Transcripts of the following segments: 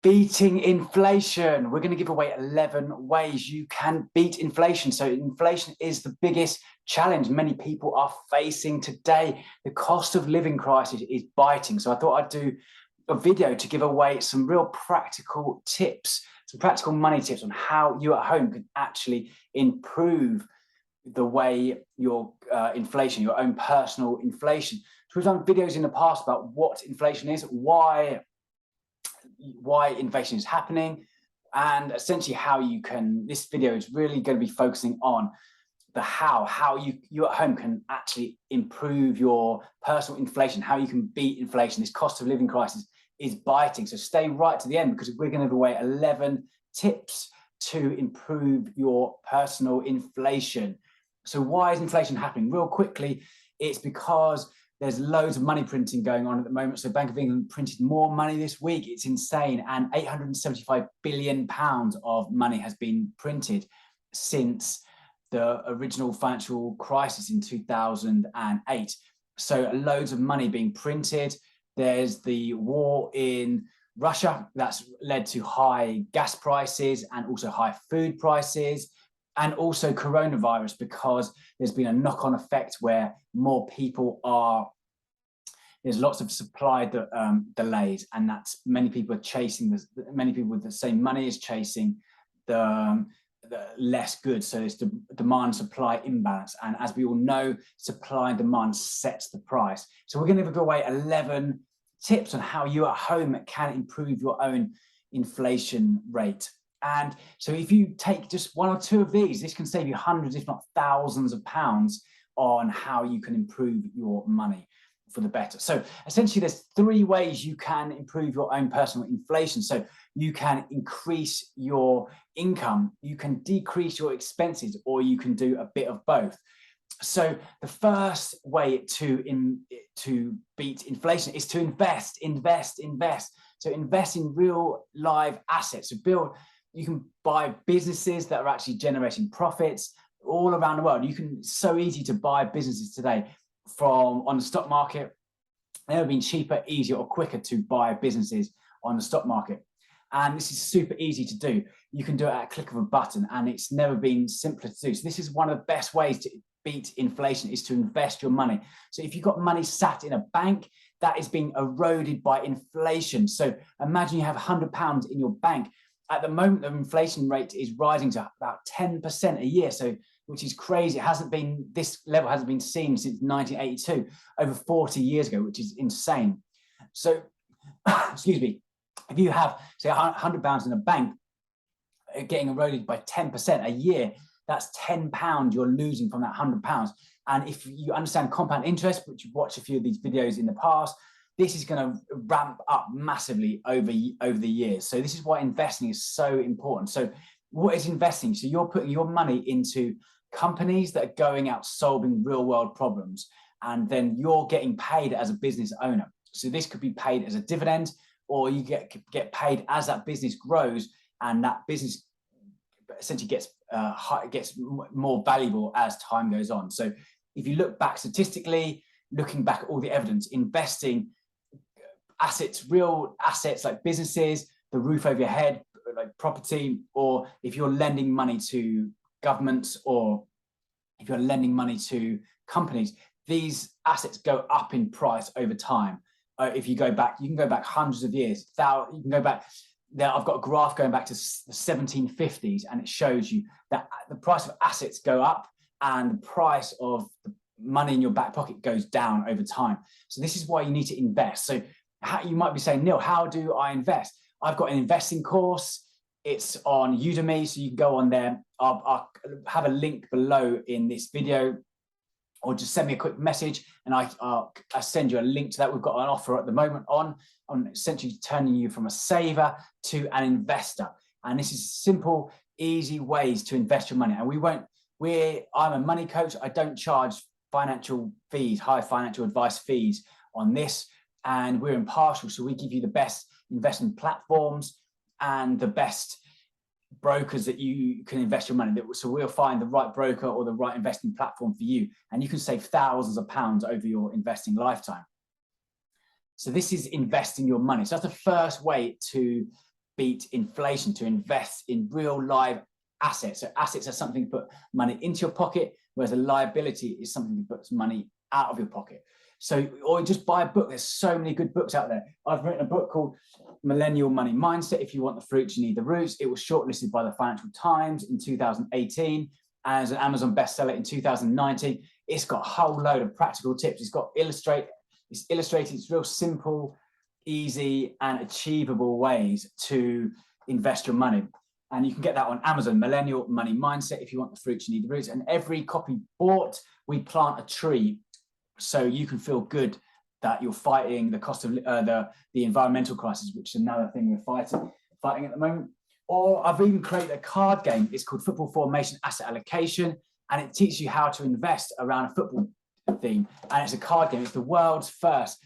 Beating inflation. We're going to give away 11 ways you can beat inflation. So inflation is the biggest challenge many people are facing today. The cost of living crisis is biting. So I thought I'd do a video to give away some real practical tips, some practical money tips on how you at home can actually improve the way your inflation, your own personal inflation. So we've done videos in the past about what inflation is, why inflation is happening, and essentially how you can. This video is really going to be focusing on the how you at home can actually improve your personal inflation, how you can beat inflation. This cost of living crisis is biting. So stay right to the end, because we're going to give away 11 tips to improve your personal inflation. So why is inflation happening? Real quickly, it's because there's loads of money printing going on at the moment. So Bank of England printed more money this week. It's insane. And £875 billion of money has been printed since the original financial crisis in 2008. So loads of money being printed. There's the war in Russia that's led to high gas prices and also high food prices, and also coronavirus, because there's been a knock-on effect where more people are, there's lots of supply delays, and that's many people are chasing many people with the same money is chasing the less goods. So it's the demand supply imbalance, and as we all know, supply and demand sets the price. So we're going to give away 11 tips on how you at home can improve your own inflation rate. And so if you take just one or two of these, this can save you hundreds, if not thousands of pounds on how you can improve your money for the better. So essentially there's 3 ways you can improve your own personal inflation. So you can increase your income, you can decrease your expenses, or you can do a bit of both. So the first way to beat inflation is to invest. So invest in real live assets. So you can buy businesses that are actually generating profits all around the world. It's so easy to buy businesses today on the stock market. It's never been cheaper, easier, or quicker to buy businesses on the stock market. And this is super easy to do. You can do it at a click of a button, and it's never been simpler to do. So this is one of the best ways to beat inflation, is to invest your money. So if you've got money sat in a bank, that is being eroded by inflation. So imagine you have £100 in your bank. At the moment, the inflation rate is rising to about 10% a year, which is crazy. This level hasn't been seen since 1982, over 40 years ago, which is insane. So, excuse me, if you have, say, £100 in a bank, getting eroded by 10% a year, that's £10 you're losing from that £100. And if you understand compound interest, which you've watched a few of these videos in the past, this is going to ramp up massively over the years. So this is why investing is so important. So what is investing? So you're putting your money into companies that are going out solving real world problems, and then you're getting paid as a business owner. So this could be paid as a dividend, or you get paid as that business grows, and that business essentially gets more valuable as time goes on. So if you look back statistically, looking back at all the evidence, investing assets, real assets like businesses, the roof over your head, like property, or if you're lending money to governments, or if you're lending money to companies, these assets go up in price over time. If you go back, you can go back hundreds of years. You can go back there. I've got a graph going back to the 1750s, and it shows you that the price of assets go up and the price of the money in your back pocket goes down over time. So this is why you need to invest. So you might be saying, Neil, how do I invest? I've got an investing course. It's on Udemy, so you can go on there. I'll have a link below in this video, or just send me a quick message and I'll send you a link to that. We've got an offer at the moment on essentially turning you from a saver to an investor. And this is simple, easy ways to invest your money. And I'm a money coach. I don't charge financial fees, high financial advice fees on this. And we're impartial. So we give you the best investment platforms and the best brokers that you can invest your money. So we'll find the right broker or the right investing platform for you, and you can save thousands of pounds over your investing lifetime. So this is investing your money. So that's the first way to beat inflation, to invest in real live assets. So assets are something to put money into your pocket, whereas a liability is something that puts money out of your pocket. So, or just buy a book. There's so many good books out there. I've written a book called Millennial Money Mindset. If you want the fruits, you need the roots. It was shortlisted by the Financial Times in 2018 as an Amazon bestseller in 2019. It's got a whole load of practical tips. It's illustrated. It's real simple, easy, and achievable ways to invest your money. And you can get that on Amazon, Millennial Money Mindset. If you want the fruits, you need the roots. And every copy bought, we plant a tree, so you can feel good that you're fighting the cost of the environmental crisis, which is another thing we're fighting at the moment. Or I've even created a card game. It's called Football Formation Asset Allocation, and it teaches you how to invest around a football theme. And it's a card game. It's the world's first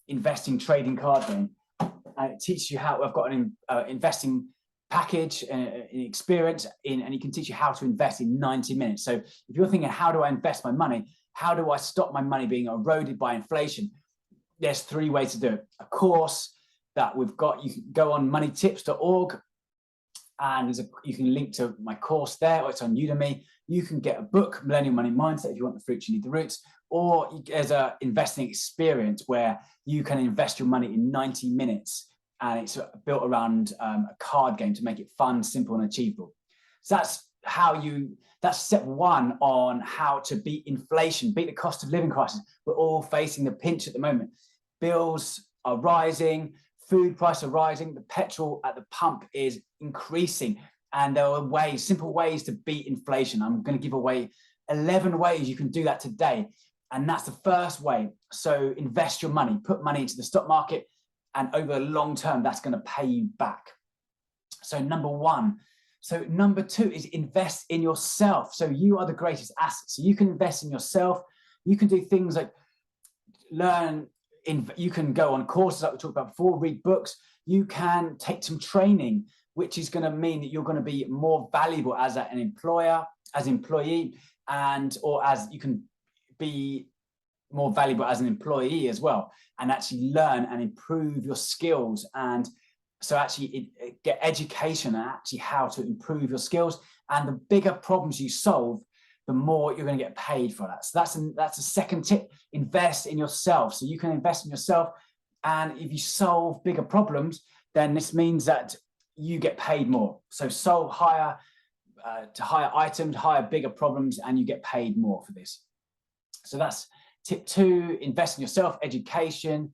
investing trading card game, and it teaches you how. I've got an investing package and experience in, and you can teach you how to invest in 90 minutes. So if you're thinking, how do I invest my money? How do I stop my money being eroded by inflation? There's 3 ways to do it. A course that we've got, you can go on moneytips.org, and you can link to my course there, or it's on Udemy. You can get a book, Millennial Money Mindset, if you want the fruits, you need the roots. Or there's an investing experience where you can invest your money in 90 minutes, and it's built around a card game to make it fun, simple, and achievable. So that's step 1 on how to beat inflation, beat the cost of living crisis. We're all facing the pinch at the moment. Bills are rising, food prices are rising, the petrol at the pump is increasing, and there are simple ways to beat inflation. I'm going to give away 11 ways you can do that today, and that's the first way. So invest your money, put money into the stock market, and over the long term, that's going to pay you back. So number 1. So number 2 is invest in yourself. So you are the greatest asset. So you can invest in yourself. You can do things like you can go on courses like we talked about before, read books. You can take some training, which is going to mean that you're going to be more valuable as an employer, as an employee, or as you can be more valuable as an employee as well, and actually learn and improve your skills. And so actually get education and actually how to improve your skills. And the bigger problems you solve, the more you're going to get paid for that. So that's the second tip. Invest in yourself. So you can invest in yourself, and if you solve bigger problems, then this means that you get paid more. So solve higher items, higher bigger problems, and you get paid more for this. So that's tip 2. Invest in yourself, education,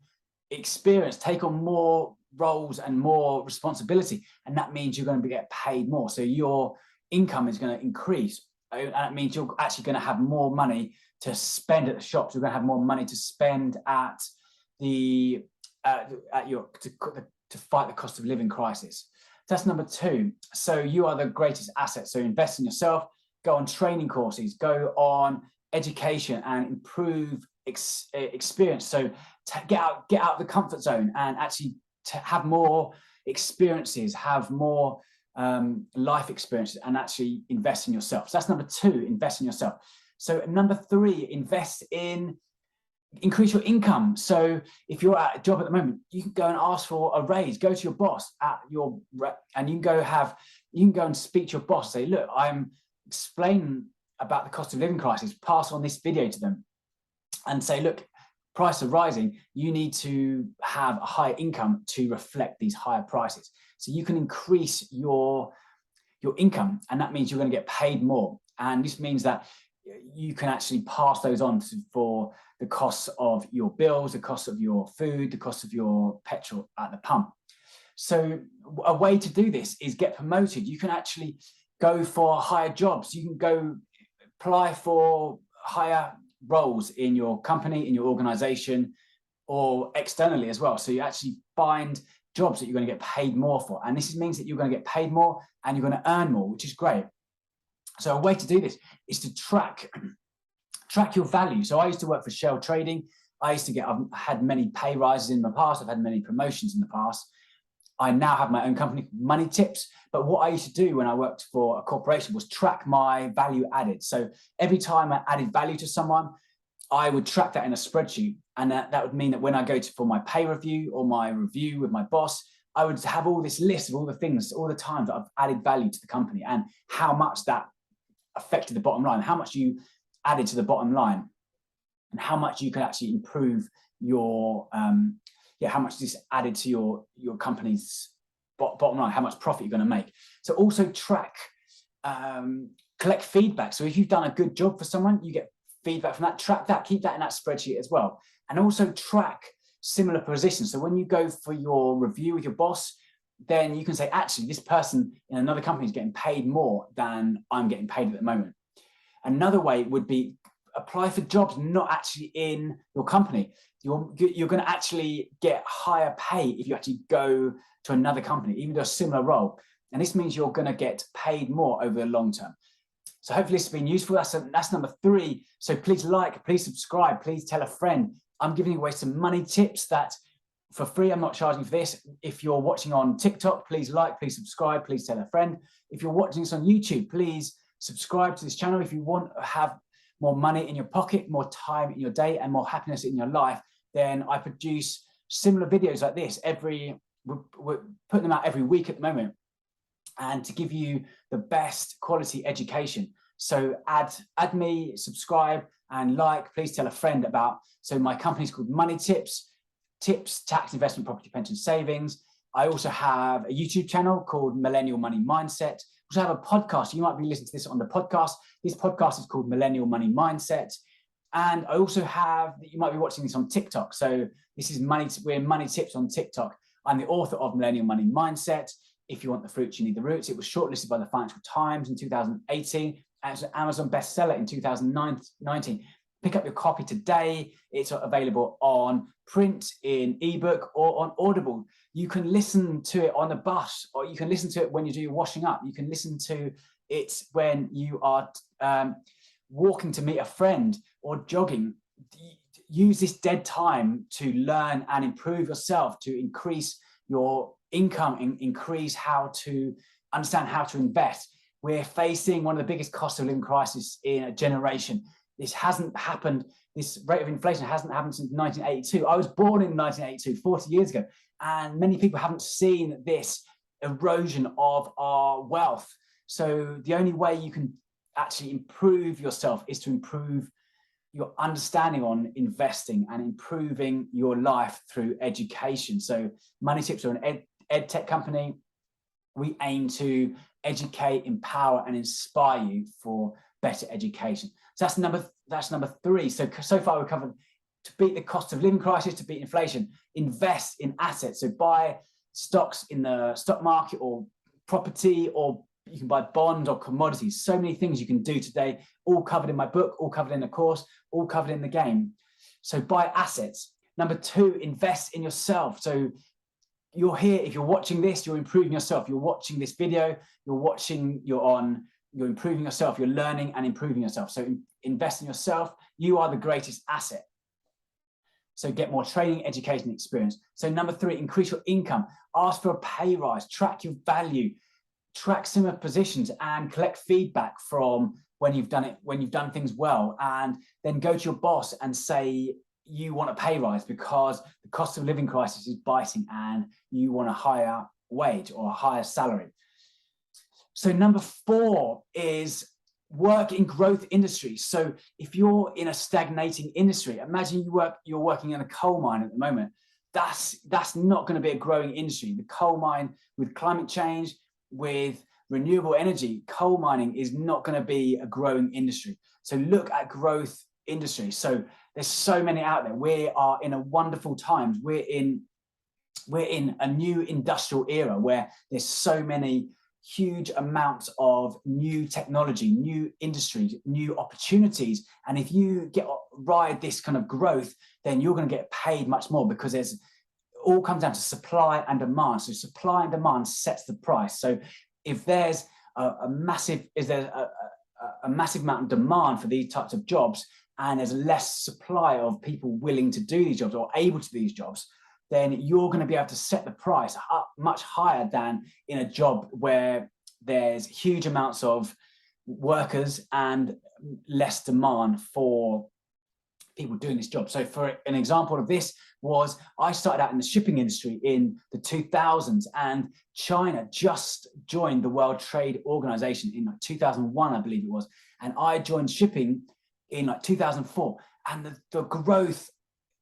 experience, take on more roles and more responsibility, and that means you're going to get paid more. So your income is going to increase, and that means you're actually going to have more money to spend at the shops. You're going to have more money to spend at to fight the cost of living crisis. That's number 2. So you are the greatest asset. So invest in yourself, go on training courses, go on education, and improve experience. So get out of the comfort zone, and actually to have more experiences, have more life experiences, and actually invest in yourself. So that's number 2, invest in yourself. So number 3, increase your income. So if you're at a job at the moment, you can go and ask for a raise. Go to your boss and you can go and speak to your boss. Say, look, I'm explaining about the cost of living crisis. Pass on this video to them and say, look, prices are rising. You need to have a higher income to reflect these higher prices. So you can increase your income, and that means you're going to get paid more. And this means that you can actually pass those on for the costs of your bills, the cost of your food, the cost of your petrol at the pump. So a way to do this is get promoted. You can actually go for higher jobs. You can go apply for higher roles in your company, in your organization, or externally as well. So you actually find jobs that you're going to get paid more for. And this means that you're going to get paid more and you're going to earn more, which is great. So a way to do this is to track your value. So I used to work for Shell Trading. I've had many pay rises in the past. I've had many promotions in the past. I now have my own company, Money Tips. But what I used to do when I worked for a corporation was track my value added. So every time I added value to someone, I would track that in a spreadsheet. And that would mean that when I go for my pay review or my review with my boss, I would have all this list of all the things, all the times that I've added value to the company and how much that affected the bottom line, how much you added to the bottom line, and how much you can actually improve your, how much this added to your company's bottom line, how much profit you're going to make. So also track, collect feedback. So if you've done a good job for someone, you get feedback from that. Track that, keep that in that spreadsheet as well. And also track similar positions. So when you go for your review with your boss, then you can say, actually, this person in another company is getting paid more than I'm getting paid at the moment. Another way would be apply for jobs not actually in your company. You're going to actually get higher pay if you actually go to another company, even to a similar role. And this means you're going to get paid more over the long term. So hopefully this has been useful. That's number 3. So please like, please subscribe, please tell a friend. I'm giving away some money tips that for free. I'm not charging for this. If you're watching on TikTok, please like, please subscribe, please tell a friend. If you're watching this on YouTube, please subscribe to this channel. If you want to have more money in your pocket, more time in your day, and more happiness in your life, then I produce similar videos like this we're putting them out every week at the moment, and to give you the best quality education. So add me, subscribe and like, please tell a friend about. So my company's called Money Tips, tax, investment, property, pension, savings. I also have a YouTube channel called Millennial Money Mindset. I also have a podcast. You might be listening to this on the podcast. This podcast is called Millennial Money Mindset. And I also have, you might be watching this on TikTok. So this is we're Money Tips on TikTok. I'm the author of Millennial Money Mindset. If you want the fruits, you need the roots. It was shortlisted by the Financial Times in 2018. And it's an Amazon bestseller in 2019. Pick up your copy today. It's available on print, in ebook, or on Audible. You can listen to it on the bus, or you can listen to it when you do your washing up. You can listen to it when you are walking to meet a friend or jogging. Use this dead time to learn and improve yourself, to increase your income, and increase understand how to invest. We're facing one of the biggest cost of living crises in a generation. This hasn't happened. This rate of inflation hasn't happened since 1982. I was born in 1982, 40 years ago, and many people haven't seen this erosion of our wealth. So the only way you can actually improve yourself is to improve your understanding on investing and improving your life through education. So Money Tips are an ed tech company. We aim to educate, empower, and inspire you for better education. So that's number 3. So far we've covered to beat the cost of living crisis, to beat inflation, invest in assets. So buy stocks in the stock market or property, or you can buy bonds or commodities. So many things you can do today, all covered in my book, all covered in the course, all covered in the game. So buy assets. Number 2, invest in yourself. So you're here, if you're watching this, you're improving yourself. You're watching this video, you're improving yourself, you're learning and improving yourself. So invest in yourself. You are the greatest asset. So get more training, education, experience. So number 3, increase your income. Ask for a pay rise, track your value, track similar positions, and collect feedback from when you've done things well, and then go to your boss and say you want a pay rise because the cost of living crisis is biting and you want a higher wage or a higher salary. So number 4 is work in growth industries. So if you're in a stagnating industry, imagine you're working in a coal mine at the moment. That's not going to be a growing industry. The coal mine, with climate change, with renewable energy, coal mining is not going to be a growing industry. So look at growth industries. So there's so many out there. We are in a wonderful times. We're in a new industrial era where there's so many huge amounts of new technology, new industries, new opportunities. And if you ride this kind of growth, then you're going to get paid much more, because it all comes down to supply and demand. So supply and demand sets the price. So if there's a massive amount of demand for these types of jobs, and there's less supply of people willing to do these jobs or able to do these jobs, then you're going to be able to set the price up much higher than in a job where there's huge amounts of workers and less demand for people doing this job. So for an example of this, was I started out in the shipping industry in the 2000s, and China just joined the World Trade Organization in like 2001, I believe it was. And I joined shipping in like 2004. And the growth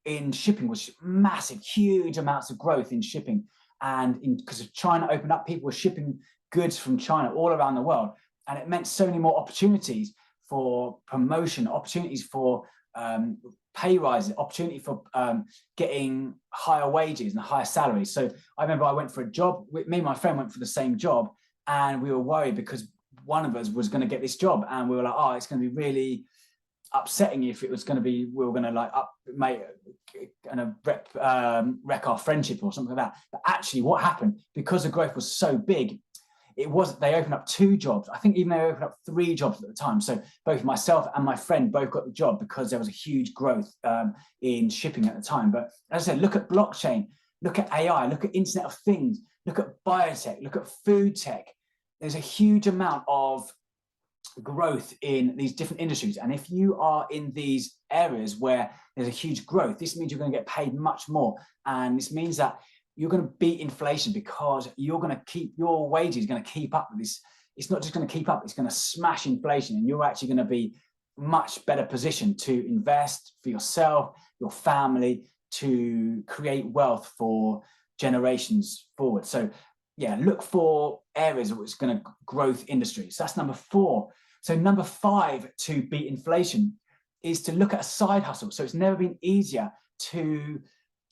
in shipping was massive, huge amounts of growth in shipping. And because of China opened up, people were shipping goods from China all around the world. And it meant so many more opportunities for promotion, opportunities for pay rises, opportunity for getting higher wages and higher salaries. So I remember I went for a job, me and my friend went for the same job, and we were worried because one of us was going to get this job, and we were like, oh, it's going to be really upsetting if it was going to be, we were going to like wreck our friendship or something like that. But actually what happened, because the growth was so big, they opened up 2 jobs. I think even they opened up 3 jobs at the time. So both myself and my friend both got the job because there was a huge growth in shipping at the time. But as I said, look at blockchain, look at AI, look at Internet of Things, look at biotech, look at food tech. There's a huge amount of growth in these different industries. And if you are in these areas where there's a huge growth, this means you're going to get paid much more. And this means that you're going to beat inflation because you're going to keep your wages going to keep up with this. It's not just going to keep up, it's going to smash inflation, and you're actually going to be much better positioned to invest for yourself, your family, to create wealth for generations forward. So yeah, look for areas where it's going to growth industries. So that's number 4. So number 5 to beat inflation is to look at a side hustle. So it's never been easier to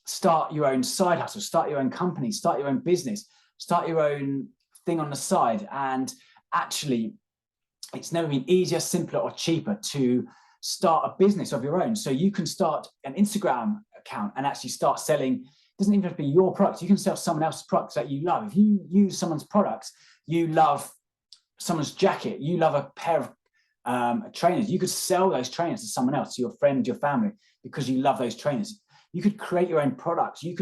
start your own side hustle, start your own company, start your own business, start your own thing on the side. And actually, it's never been easier, simpler, or cheaper to start a business of your own. So you can start an Instagram account and actually start selling. It doesn't even have to be your product. You can sell someone else's products that you love. If you use someone's products, you love someone's jacket, you love a pair of trainers, you could sell those trainers to someone else, to your friend, your family, because you love those trainers. You could create your own products. You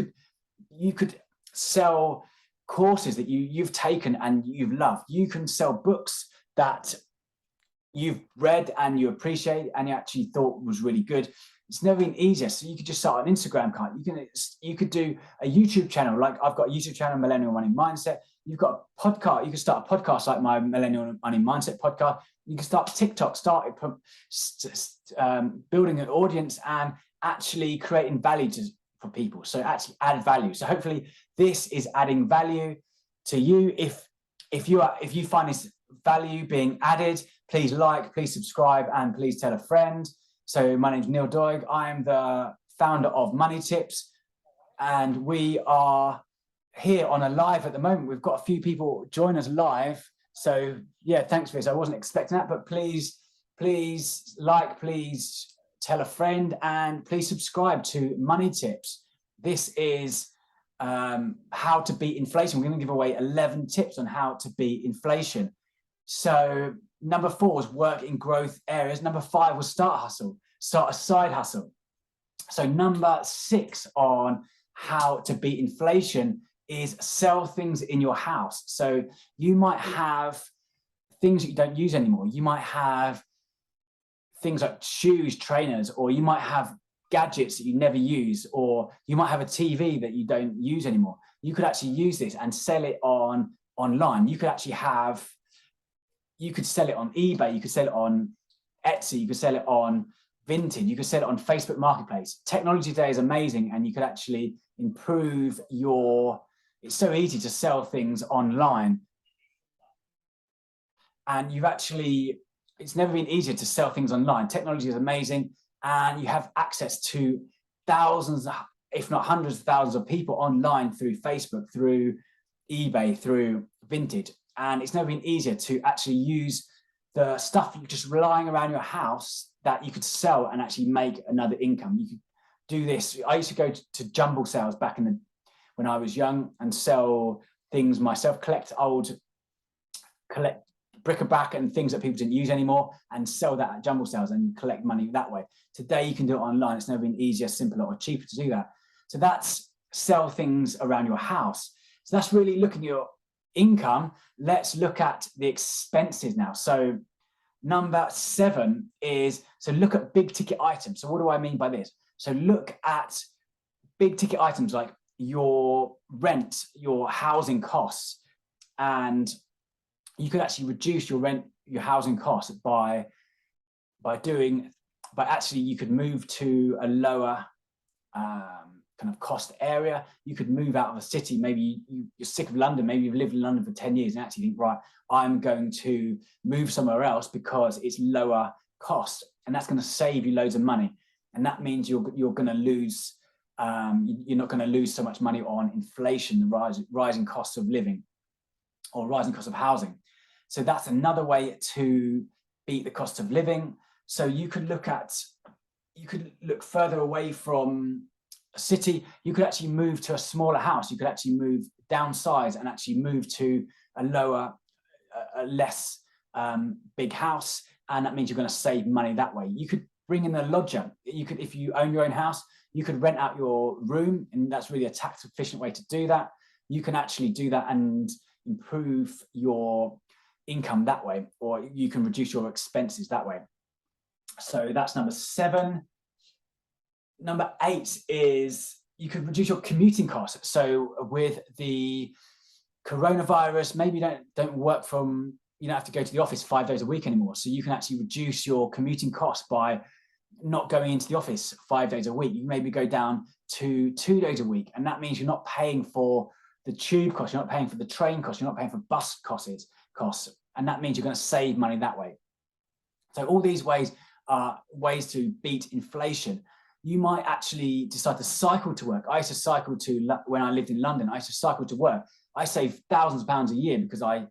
could sell courses that you've taken and you've loved. You can sell books that you've read and you appreciate and you actually thought was really good. It's never been easier. So you could just start an Instagram account. You could do a YouTube channel. Like I've got a YouTube channel, Millennial Money Mindset. You've got a podcast. You can start a podcast like my Millennial Money Mindset podcast. You can start TikTok, building an audience and actually creating value for people. So actually add value. So hopefully this is adding value to you. If you find this value being added, please like, please subscribe, and please tell a friend. So my name's Neil Doig. I'm the founder of Money Tips, and we are here on a live at the moment. We've got a few people join us live. So yeah, thanks for this. I wasn't expecting that, but please like, please tell a friend, and please subscribe to Money Tips. This is how to beat inflation. We're going to give away 11 tips on how to beat inflation. So number 4 was work in growth areas. Number 5 was start a side hustle. So number 6 on how to beat inflation is sell things in your house. So you might have things that you don't use anymore. You might have things like shoes, trainers, or you might have gadgets that you never use, or you might have a TV that you don't use anymore. You could actually use this and sell it online. You could sell it on eBay, you could sell it on Etsy, you could sell it on Vinted, you could sell it on Facebook Marketplace. Technology today is amazing, and you could actually improve it's so easy to sell things online. And it's never been easier to sell things online. Technology is amazing, and you have access to thousands, if not hundreds of thousands of people online through Facebook, through eBay, through Vinted. And it's never been easier to actually use the stuff you're just relying around your house that you could sell and actually make another income. You could do this. I used to go to jumble sales back when I was young and sell things myself, collect bric-a-brac and things that people didn't use anymore, and sell that at jumble sales and collect money that way. Today you can do it online. It's never been easier, simpler, or cheaper to do that. So that's sell things around your house. So that's really looking at your income. Let's look at the expenses now. So number 7 is, so look at big ticket items. So what do I mean by this? So look at big ticket items like your rent, your housing costs, and you could actually reduce your housing costs by actually you could move to a lower kind of cost area. You could move out of a city. Maybe you're sick of London. Maybe you've lived in London for 10 years and actually think, right, I'm going to move somewhere else because it's lower cost, and that's going to save you loads of money. And that means you're going to lose, you're not going to lose so much money on inflation, the rising costs of living or rising cost of housing. So that's another way to beat the cost of living. So you could look further away from a city. You could actually move to a smaller house. You could actually downsize and actually move to a less big house. And that means you're going to save money that way. You could bring in a lodger. You could, if you own your own house, you could rent out your room, and that's really a tax efficient way to do that. You can actually do that and improve your income that way, or you can reduce your expenses that way. So that's number 7. Number 8 is you could reduce your commuting costs. So with the coronavirus, maybe you don't work from, you don't have to go to the office 5 days a week anymore. So you can actually reduce your commuting costs by not going into the office 5 days a week. You maybe go down to 2 days a week. And that means you're not paying for the tube costs, you're not paying for the train costs, you're not paying for bus costs. And that means you're going to save money that way. So all these ways are ways to beat inflation. You might actually decide to cycle to work. I used to cycle when I lived in London, I used to cycle to work. I saved thousands of pounds a year because I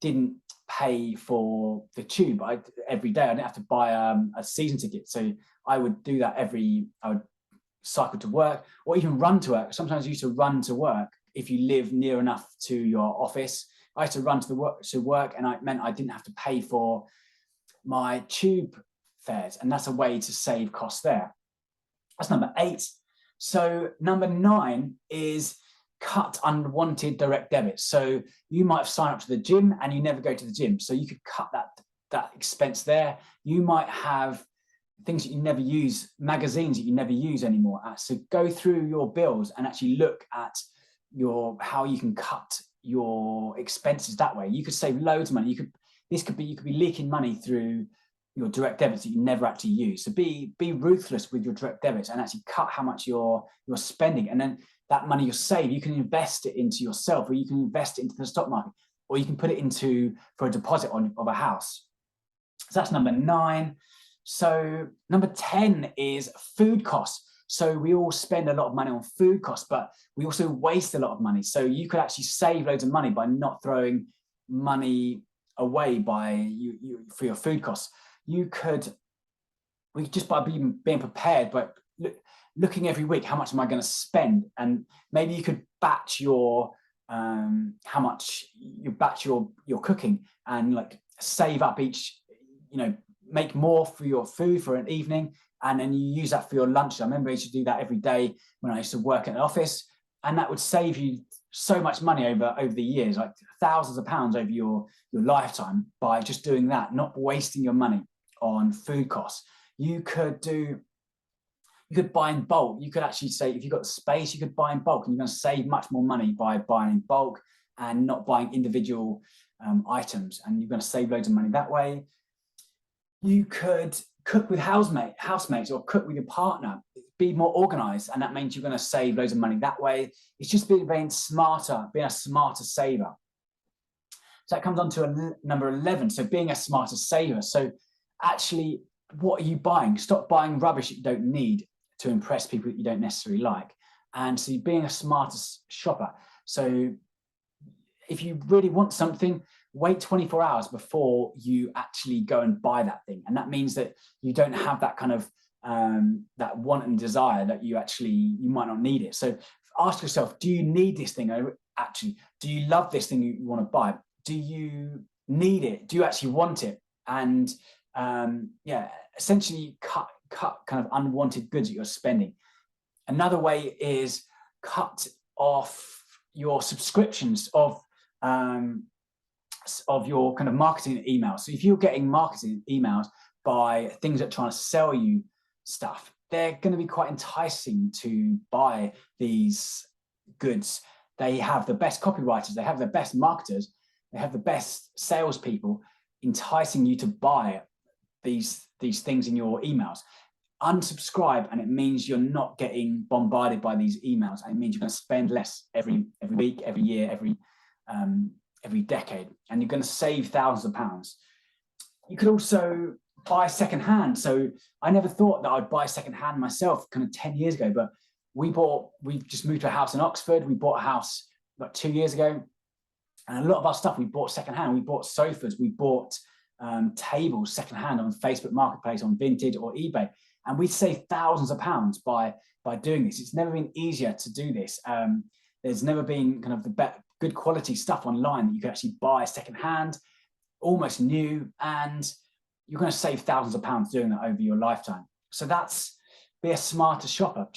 didn't pay for the tube every day. I didn't have to buy a season ticket. So I would do that I would cycle to work or even run to work. Sometimes I used to run to work if you live near enough to your office. I used to run to work, and it meant I didn't have to pay for my tube fares. And that's a way to save costs there. That's number 8. So number 9 is cut unwanted direct debits. So you might have signed up to the gym and you never go to the gym. So you could cut that expense there. You might have things that you never use, magazines that you never use anymore. So go through your bills and actually look at how you can cut your expenses that way. You could save loads of money. You could be leaking money through your direct debits that you never actually use. So be ruthless with your direct debits and actually cut how much you're spending. And then that money you save, you can invest it into yourself, or you can invest it into the stock market, or you can put it for a deposit of a house. So that's number 9. So number 10 is food costs. So we all spend a lot of money on food costs, but we also waste a lot of money. So you could actually save loads of money by not throwing money away for your food costs. Just by being prepared, but looking every week, how much am I going to spend? And maybe you could batch your how much you batch your cooking, and like save up each, make more for your food for an evening, and then you use that for your lunch. I remember I used to do that every day when I used to work at an office, and that would save you so much money over the years, like thousands of pounds over your lifetime, by just doing that, not wasting your money on food costs. You could buy in bulk. You could actually say, if you've got the space, you could buy in bulk, and you're going to save much more money by buying in bulk and not buying individual items, and you're going to save loads of money that way. You could cook with housemates, or cook with your partner. Be more organized, and that means you're going to save loads of money that way. It's just being a smarter saver. So that comes on to number 11. So being a smarter saver. So actually, what are you buying? Stop buying rubbish that you don't need to impress people that you don't necessarily like. And so being a smarter shopper. So if you really want something, wait 24 hours before you actually go and buy that thing. And that means that you don't have that kind of that want and desire that you might not need it. So ask yourself, do you need this thing? Actually, do you love this thing you want to buy? Do you need it? Do you actually want it? And essentially cut kind of unwanted goods that you're spending. Another way is cut off your subscriptions of your kind of marketing emails. So if you're getting marketing emails by things that are trying to sell you stuff, they're going to be quite enticing to buy these goods. They have the best copywriters, they have the best marketers, they have the best salespeople enticing you to buy these things in your emails. Unsubscribe, and it means you're not getting bombarded by these emails. And it means you're going to spend less every week, every year, every decade, and you're going to save thousands of pounds. You could also buy secondhand. So I never thought that I'd buy secondhand myself kind of 10 years ago, but we just moved to a house in Oxford. We bought a house about 2 years ago, and a lot of our stuff we bought secondhand. We bought sofas, we bought tables secondhand on Facebook Marketplace, on Vinted or eBay, and we saved thousands of pounds by doing this. It's never been easier to do this. There's never been kind of the good quality stuff online that you can actually buy secondhand, almost new, and you're going to save thousands of pounds doing that over your lifetime. So that's, be a smarter shopper.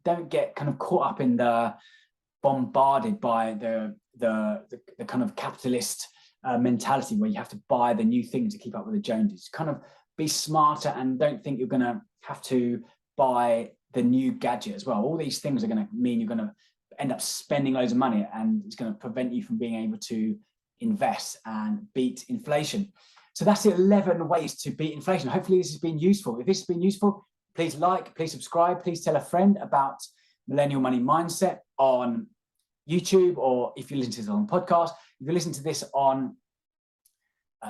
Don't get kind of caught up in the bombarded by the kind of capitalist mentality where you have to buy the new thing to keep up with the Joneses. Kind of be smarter, and don't think you're going to have to buy the new gadget as well. All these things are going to mean you're going to end up spending loads of money, and it's going to prevent you from being able to invest and beat inflation. So that's the 11 ways to beat inflation. Hopefully this has been useful. If this has been useful, please like, please subscribe, please tell a friend about Millennial Money Mindset on YouTube, or if you listen to this on podcast. If you listen to this on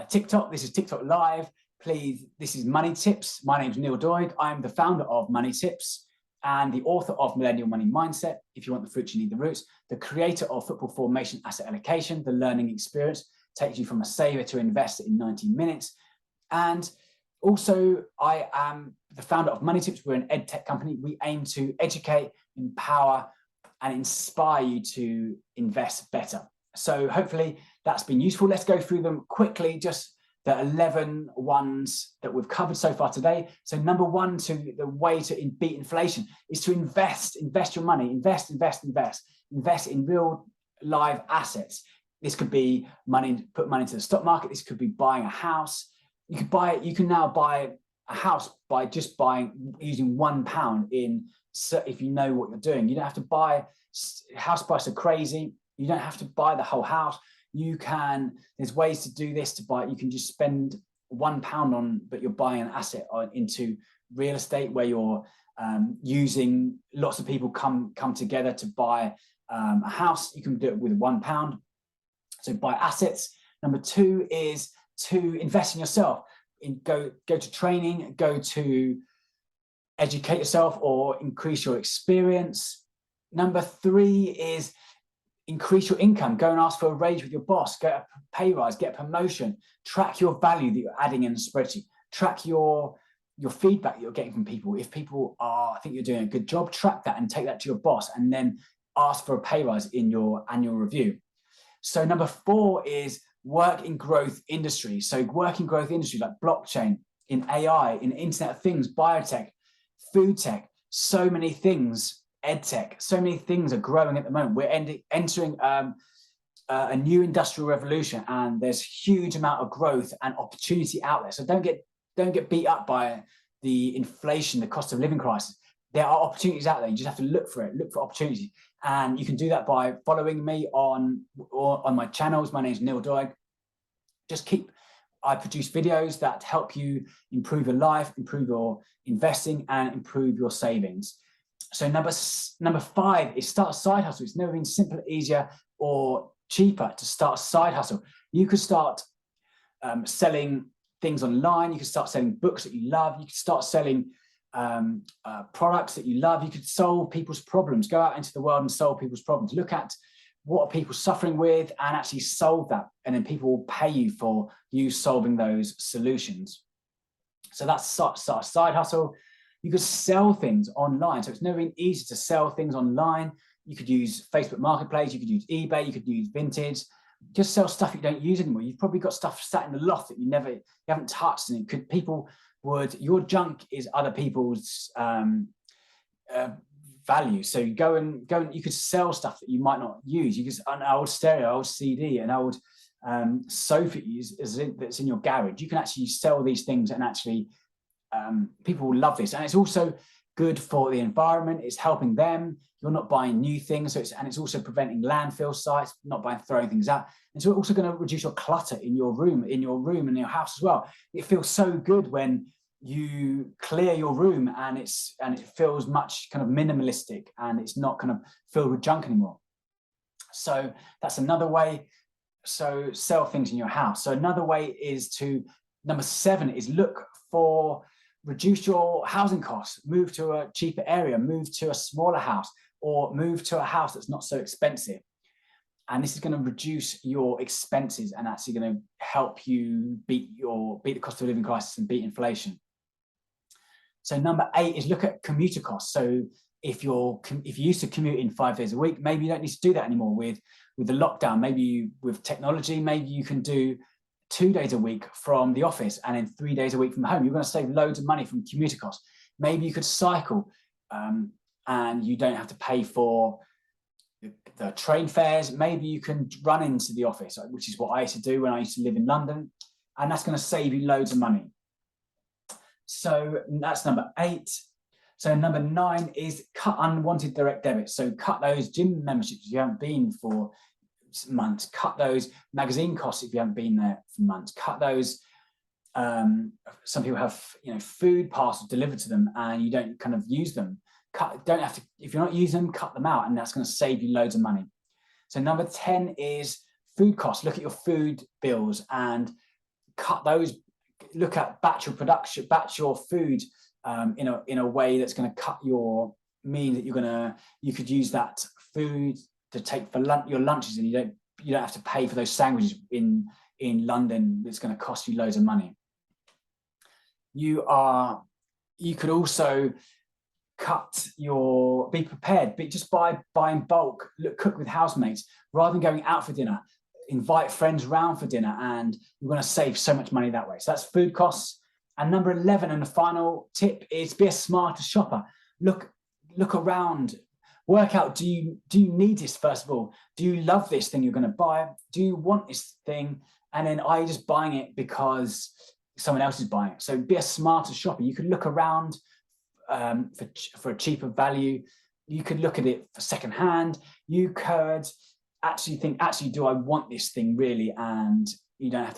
TikTok, this is TikTok Live. Please, this is Money Tips. My name is Neil Doig. I'm the founder of Money Tips and the author of Millennial Money Mindset. If you want the fruits, you need the roots. The creator of Football Formation Asset Allocation, the learning experience, takes you from a saver to investor in 90 minutes. And also, I am the founder of Money Tips. We're an ed tech company. We aim to educate, empower, and inspire you to invest better. So hopefully that's been useful. Let's go through them quickly, just the 11 ones that we've covered so far today. So number one, the way to beat inflation is to invest your money, invest in real live assets. This could be money, put money into the stock market. This could be buying a house. You can now buy a house by just using £1 in, if you know what you're doing. You don't have to buy, house prices are crazy. You don't have to buy the whole house. There's ways to do this, you can just spend £1 but you're buying an asset into real estate where you're using lots of people come together to buy a house. You can do it with £1. So buy assets. Number two is to invest in yourself. Go to training, go to educate yourself or increase your experience. Number three is increase your income. Go and ask for a raise with your boss, get a pay rise, get a promotion, track your value that you're adding in the spreadsheet, track your feedback that you're getting from people. If people think you're doing a good job, track that and take that to your boss, and then ask for a pay rise in your annual review. So number four is work in growth industries. So work in growth industries like blockchain, in AI, in Internet of Things, biotech, food tech, so many things, ed tech, so many things are growing at the moment. We're entering a new industrial revolution, and there's huge amount of growth and opportunity out there. So don't get beat up by the inflation, the cost of living crisis. There are opportunities out there. You just have to look for it, look for opportunities. And you can do that by following me on my channels. My name is Neil Doig. I produce videos that help you improve your life, improve your investing, and improve your savings. So number five is start a side hustle. It's never been simpler, easier, or cheaper to start a side hustle. You could start selling things online. You could start selling books that you love. You could start selling products that you love. You could solve people's problems. Go out into the world and solve people's problems. Look at what are people suffering with and actually solve that. And then people will pay you for you solving those solutions. So that's start a side hustle. You could sell things online. So it's never been easy to sell things online. You could use Facebook Marketplace. You could use eBay. You could use Vintage. Just sell stuff you don't use anymore. You've probably got stuff sat in the loft that you haven't touched, and your junk is other people's value. So you go and you could sell stuff that you might not use. You could, an old stereo, old CD, an old sofa that's in your garage. You can actually sell these things and actually people will love this. And it's also good for the environment. It's helping them. You're not buying new things. And it's also preventing landfill sites, not by throwing things out. And so it's also going to reduce your clutter in your room and in your house as well. It feels so good when you clear your room and it feels much kind of minimalistic and it's not kind of filled with junk anymore. So that's another way. So sell things in your house. So another way is number 7 is reduce your housing costs, move to a cheaper area, move to a smaller house, or move to a house that's not so expensive. And this is going to reduce your expenses and actually going to help you beat the cost of living crisis and beat inflation. So number 8 is look at commuter costs. So if you used to commute in 5 days a week, maybe you don't need to do that anymore with the lockdown. Maybe with technology, maybe you can do 2 days a week from the office and then 3 days a week from home. You're going to save loads of money from commuter costs. Maybe you could cycle and you don't have to pay for the train fares. Maybe you can run into the office, which is what I used to do when I used to live in London. And that's going to save you loads of money. So that's number 8. So number 9 is cut unwanted direct debits. So cut those gym memberships if you haven't been for months. Cut those magazine costs if you haven't been there for months. Cut those. Some people have food parcels delivered to them and you don't kind of use them. If you're not using them, cut them out, and that's going to save you loads of money. So number 10 is food costs. Look at your food bills and cut those. Look at batch your food in a way that's going to mean that you could use that food to take for your lunches, and you don't have to pay for those sandwiches in London. That's going to cost you loads of money. You could also be prepared, but just by buying bulk. Cook with housemates rather than going out for dinner. Invite friends around for dinner, and you're going to save so much money that way. So that's food costs. And number 11, and the final tip, is be a smarter shopper. Look around. Work out, do you need this first of all? Do you love this thing you're going to buy? Do you want this thing? And then are you just buying it because someone else is buying it? So be a smarter shopper. You could look around for a cheaper value. You could look at it for secondhand. You could actually think, do I want this thing really? And you don't have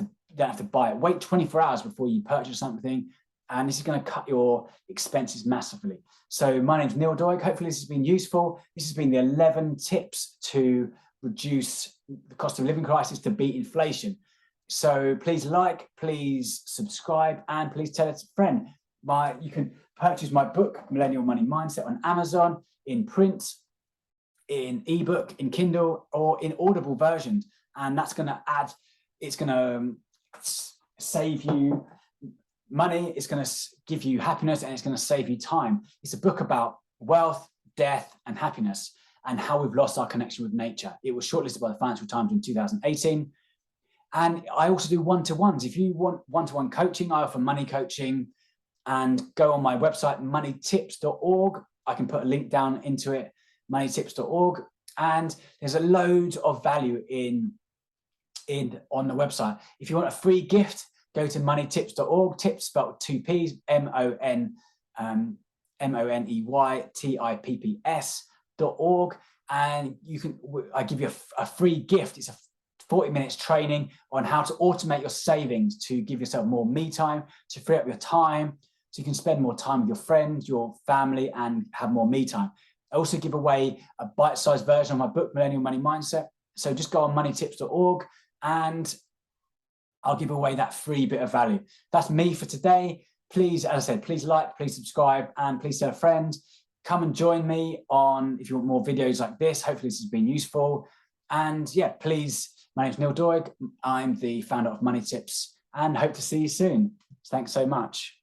to buy it. Wait 24 hours before you purchase something. And this is going to cut your expenses massively. So my name's Neil Doig. Hopefully this has been useful. This has been the 11 tips to reduce the cost of living crisis, to beat inflation. So please please subscribe, and please tell a friend. You can purchase my book, Millennial Money Mindset, on Amazon, in print, in ebook, in Kindle, or in Audible versions. And it's going to save you money, it's going to give you happiness, and it's going to save you time. It's a book about wealth, death, and happiness, and how we've lost our connection with nature. It was shortlisted by the Financial Times in 2018. And I also do one-to-ones. If you want one-to-one coaching, I offer money coaching, and go on my website, moneytips.org. I can put a link down into it, moneytips.org. And there's a load of value on the website. If you want a free gift, go to moneytips.org. Tips spelled 2 P's, moneytipps.org, and I give you a free gift. It's a 40 minutes training on how to automate your savings to give yourself more me time, to free up your time, so you can spend more time with your friends, your family, and have more me time. I also give away a bite-sized version of my book, Millennial Money Mindset. So just go on moneytips.org and I'll give away that free bit of value. That's me for today. Please, as I said, please please subscribe, and please tell a friend. Come and join me if you want more videos like this. Hopefully this has been useful. And yeah, please, my name's Neil Doig. I'm the founder of Money Tips, and hope to see you soon. Thanks so much.